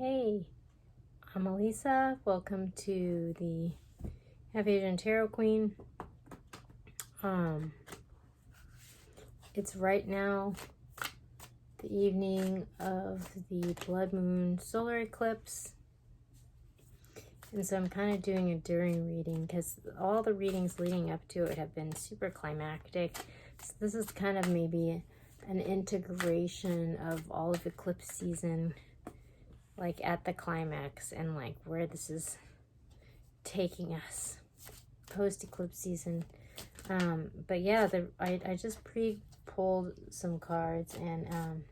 Hey, I'm Elisa. Welcome to the Half Asian Tarot Queen. It's right now the evening of the blood moon solar eclipse. And so I'm kind of doing a during reading because all the readings leading up to it have been super climactic. So this is kind of maybe an integration of all of eclipse season, like at the climax, and like where this is taking us post eclipse season. But yeah, I just pre-pulled some cards, and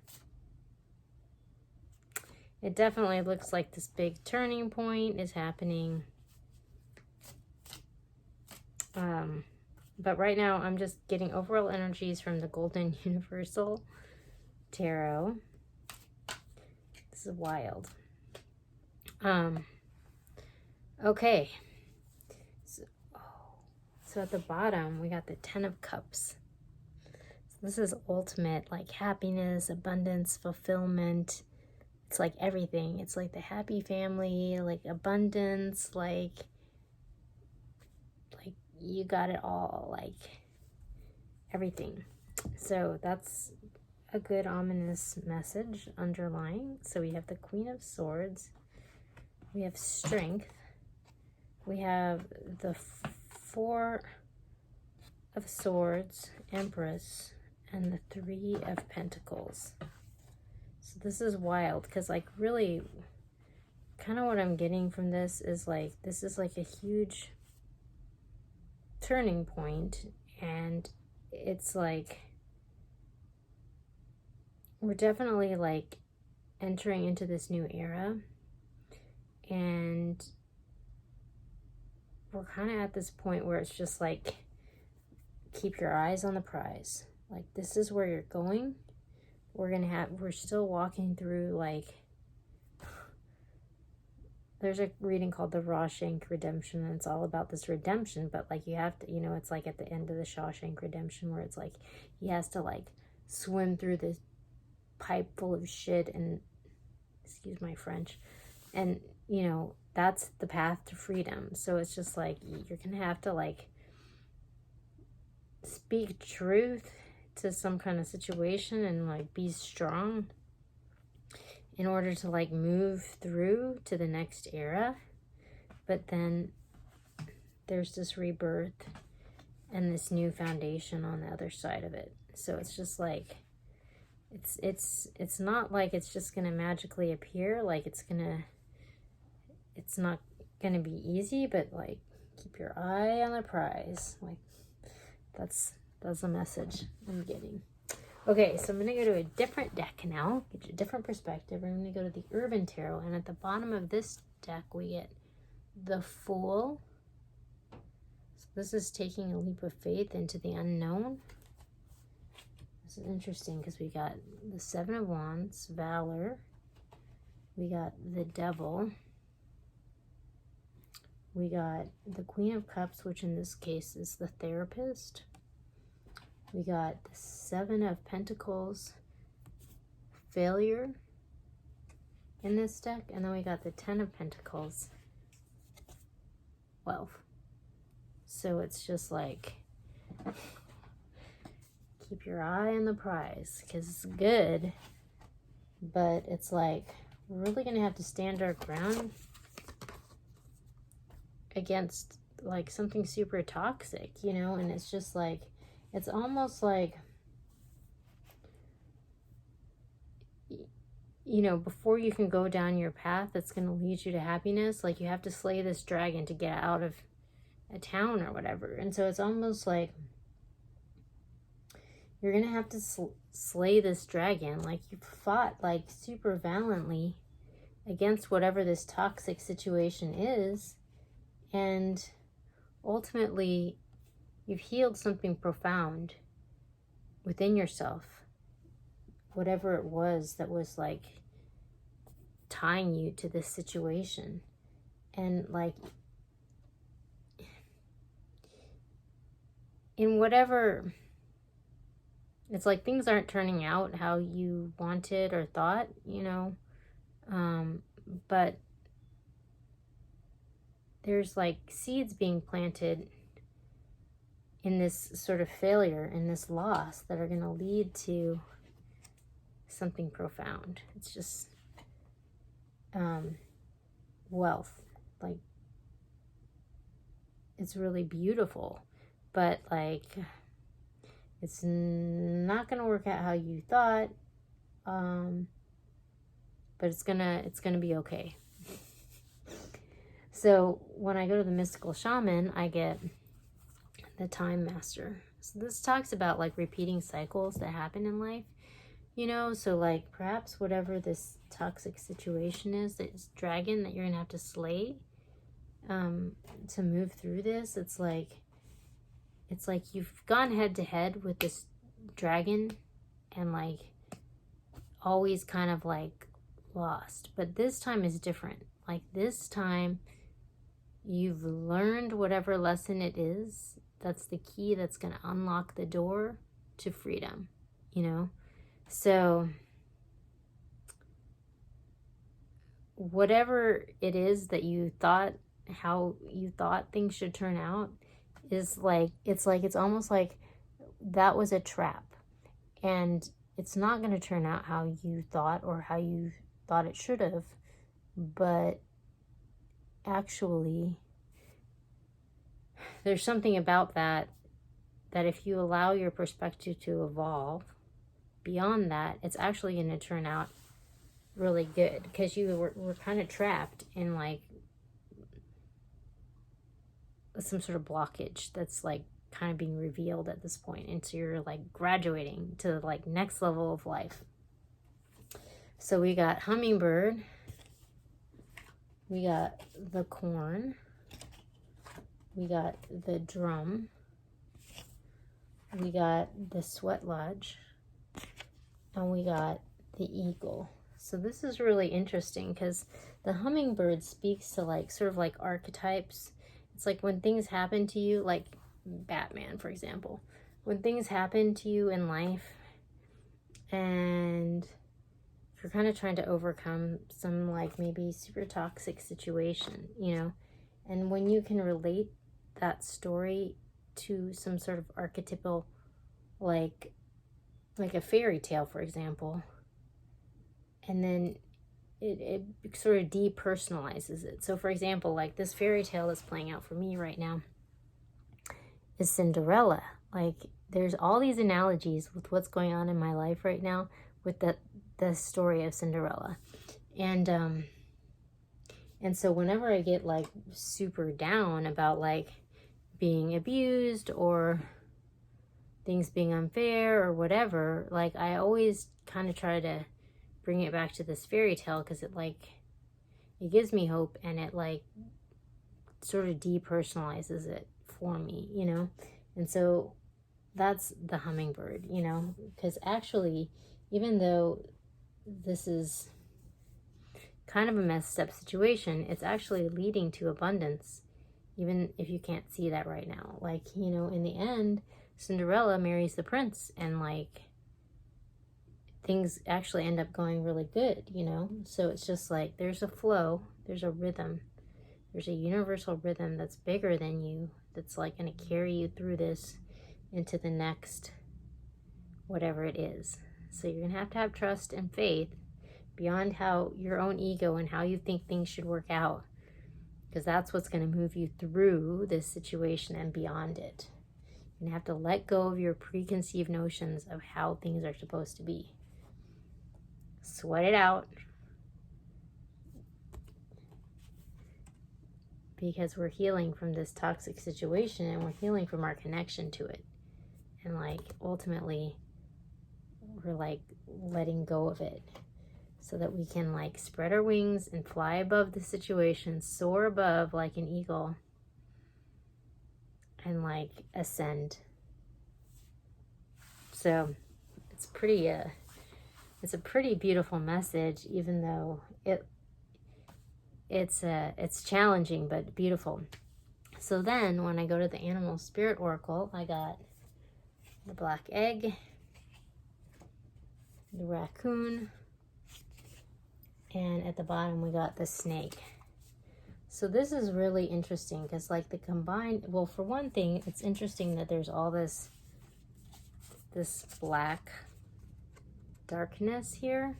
it definitely looks like this big turning point is happening. But right now I'm just getting overall energies from the Golden Universal Tarot. This is wild. Okay. So at the bottom, we got the 10 of Cups. So this is ultimate, like, happiness, abundance, fulfillment. It's like everything. It's like the happy family, like abundance, like you got it all, like everything. So that's a good ominous message underlying. So we have the Queen of Swords. We have strength. We have the Four of Swords, Empress, and the Three of Pentacles. So this is wild because, like, really kind of what I'm getting from this is like, this is like a huge turning point, and it's like we're definitely like entering into this new era, and we're kind of at this point where it's just like, keep your eyes on the prize. Like, this is where you're going. We're still walking through, like, there's a reading called the Shawshank Redemption, and it's all about this redemption, but like you have to, you know, it's like at the end of the Shawshank Redemption where it's like he has to like swim through this pipe full of shit, and excuse my French, and you know, that's the path to freedom. So it's just like you're gonna have to like speak truth to some kind of situation and like be strong in order to like move through to the next era. But then there's this rebirth and this new foundation on the other side of it. So it's just like it's not like it's just gonna magically appear, like it's not gonna be easy, but like keep your eye on the prize. Like that's the message I'm getting. Okay, so I'm going to go to a different deck now, get you a different perspective. We're going to go to the Urban Tarot, and at the bottom of this deck, we get the Fool. So this is taking a leap of faith into the unknown. This is interesting because we got the Seven of Wands, Valor. We got the Devil. We got the Queen of Cups, which in this case is the Therapist. We got the Seven of Pentacles, Failure in this deck. And then we got the 10 of Pentacles, Wealth. So it's just like, keep your eye on the prize because it's good. But it's like, we're really going to have to stand our ground against like something super toxic, you know? And it's just like, it's almost like, you know, before you can go down your path that's going to lead you to happiness, like you have to slay this dragon to get out of a town or whatever. And so it's almost like you're going to have to slay this dragon. Like you fought like super valiantly against whatever this toxic situation is. And ultimately, you've healed something profound within yourself, whatever it was that was like tying you to this situation. And like in whatever, it's like things aren't turning out how you wanted or thought, you know, But there's like seeds being planted in this sort of failure, in this loss, that are going to lead to something profound. It's just wealth. Like, it's really beautiful, but like, it's not going to work out how you thought, but it's gonna be okay. So when I go to the mystical shaman, I get the time master. So this talks about like repeating cycles that happen in life, you know. So like, perhaps whatever this toxic situation is, this dragon that you're gonna have to slay to move through this, it's like you've gone head to head with this dragon and like always kind of like lost. But this time is different. Like, this time you've learned whatever lesson it is. That's the key that's going to unlock the door to freedom, you know? So whatever it is that you thought, how you thought things should turn out, is like, it's almost like that was a trap. And it's not going to turn out how you thought or how you thought it should have. But actually, there's something about that if you allow your perspective to evolve beyond that, it's actually going to turn out really good, because you were kind of trapped in like some sort of blockage that's like kind of being revealed at this point, and so you're like graduating to the like next level of life. So we got hummingbird, we got the corn, we got the drum, we got the sweat lodge, and we got the eagle. So this is really interesting, because the hummingbird speaks to like sort of like archetypes. It's like when things happen to you, like Batman, for example. When things happen to you in life and you're kind of trying to overcome some like maybe super toxic situation, you know, and when you can relate that story to some sort of archetypal, like a fairy tale, for example, and then it sort of depersonalizes it. So for example, like this fairy tale that's playing out for me right now is Cinderella. Like, there's all these analogies with what's going on in my life right now with the story of Cinderella. And so whenever I get like super down about like being abused or things being unfair or whatever, like I always kind of try to bring it back to this fairy tale, because it gives me hope, and it like sort of depersonalizes it for me, you know. And so that's the hummingbird, you know, because actually, even though this is kind of a messed up situation, it's actually leading to abundance, even if you can't see that right now. Like, you know, in the end, Cinderella marries the prince, and like things actually end up going really good, you know. So it's just like there's a flow, there's a rhythm, there's a universal rhythm that's bigger than you, that's like going to carry you through this into the next whatever it is. So you're going to have trust and faith beyond how your own ego and how you think things should work out, because that's what's going to move you through this situation and beyond it. You're going to have to let go of your preconceived notions of how things are supposed to be. Sweat it out, because we're healing from this toxic situation, and we're healing from our connection to it, and like ultimately we're like letting go of it so that we can like spread our wings and fly above the situation, soar above like an eagle, and like ascend. So it's a pretty beautiful message, even though it's challenging but beautiful. So then when I go to the Animal Spirit Oracle, I got the black egg, the raccoon, And at the bottom we got the snake. So this is really interesting because like the combined, well, for one thing, it's interesting that there's all this black darkness here,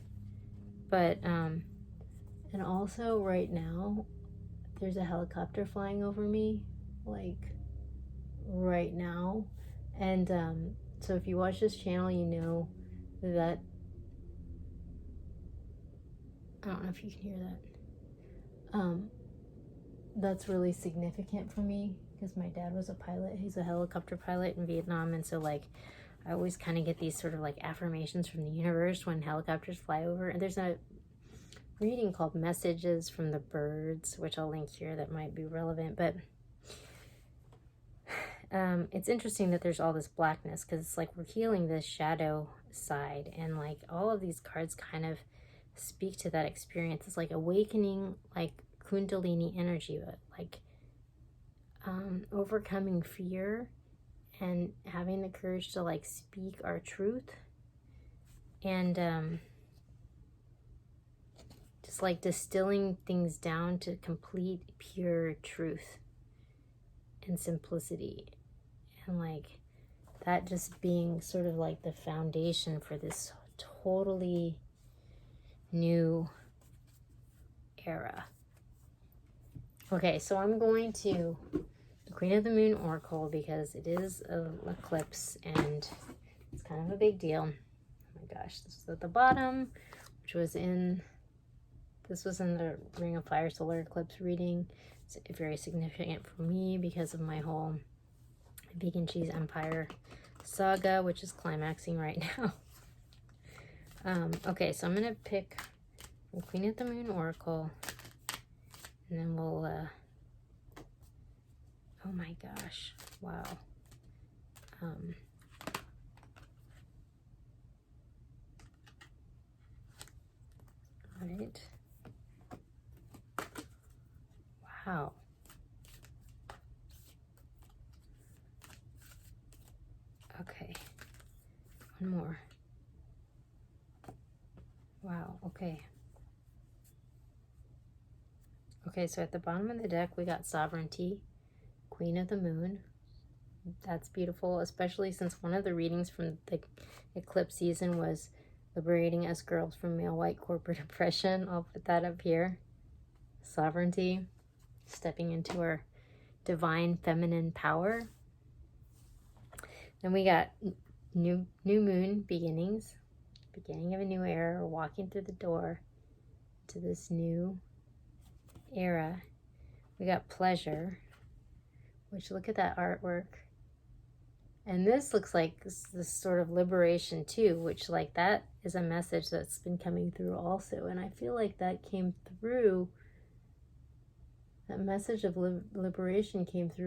but and also right now there's a helicopter flying over me, like right now. And so if you watch this channel, you know that, I don't know if you can hear that. That's really significant for me because my dad was a pilot. He's a helicopter pilot in Vietnam, and so like I always kind of get these sort of like affirmations from the universe when helicopters fly over. And there's a reading called Messages from the Birds, which I'll link here, that might be relevant. But it's interesting that there's all this blackness because it's like we're healing this shadow side, and like all of these cards kind of speak to that experience. It's like awakening, like Kundalini energy, but like overcoming fear and having the courage to like speak our truth, and just like distilling things down to complete pure truth and simplicity, and like that just being sort of like the foundation for this totally new era. Okay, so I'm going to the Queen of the Moon Oracle because it is an eclipse and it's kind of a big deal. Oh my gosh, this is at the bottom, which was in, this was in the Ring of Fire solar eclipse reading. It's very significant for me because of my whole vegan cheese empire saga, which is climaxing right now. Okay, so I'm going to pick from Queen of the Moon Oracle, and then we'll, oh my gosh, wow. All right. Wow. Okay. One more. Wow, okay. Okay, so at the bottom of the deck, we got Sovereignty, Queen of the Moon. That's beautiful, especially since one of the readings from the eclipse season was liberating us girls from male white corporate oppression. I'll put that up here. Sovereignty, stepping into our divine feminine power. Then we got new moon beginnings, beginning of a new era, walking through the door to this new era. We got Pleasure, which, look at that artwork. And this looks like this sort of liberation too, which like that is a message that's been coming through also. And I feel like that came through, that message of liberation came through